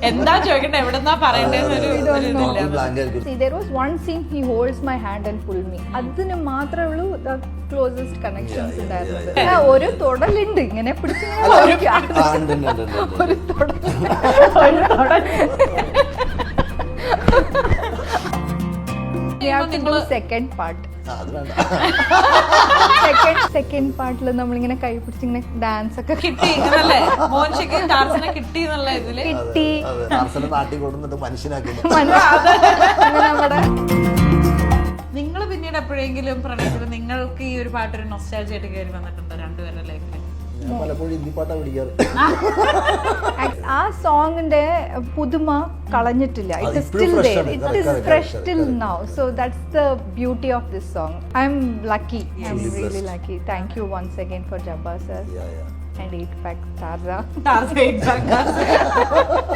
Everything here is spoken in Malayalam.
എന്താ ചോദിക്കണ്ടേ എവിടെന്നാ പറയണ്ടേന്നൊരു See, there was one scene he holds my hand and pull me. അതിന് മാത്രമേ ഉള്ളൂ the closest connections ഉണ്ടായിരുന്നത്. ഒരു തൊടലുണ്ട് ഇങ്ങനെ പിടിച്ചിങ്ങനെ ഒരു തൊടൽ. We have to do second part. Second പാർട്ടിൽ നമ്മളിങ്ങനെ കൈ പിടിച്ചിങ്ങനെ ഡാൻസ് ഒക്കെ കിട്ടി എന്നല്ലേ മോൻഷിക്ക് ടാർസനെ കിട്ടി എന്നുള്ള ഇതില് കിട്ടി നാട്ടിൽ കൊടുത്തിട്ട് മനുഷ്യനാക്കി. നമ്മുടെ നിങ്ങൾ പിന്നീട് എപ്പോഴെങ്കിലും പ്രണയത്തിൽ നിങ്ങൾക്ക് ഈ ഒരു പാട്ടൊരു നൊസ്റ്റാൾജി ആയിട്ട് കയറി വന്നിട്ടുണ്ടോ രണ്ടുപേരുടെ ലൈഫിൽ? ഞാൻ പലപ്പോഴും ഹിന്ദി പാട്ടാ പിടിക്കാറ്. ആ സോങ്ങിന്റെ പുതുമ കളഞ്ഞിട്ടില്ല. It is still there, it is fresh till now. So that's the beauty of this song. I'm lucky, I'm really lucky. Thank you once again for Jabbar sir and 8 pack Tarza.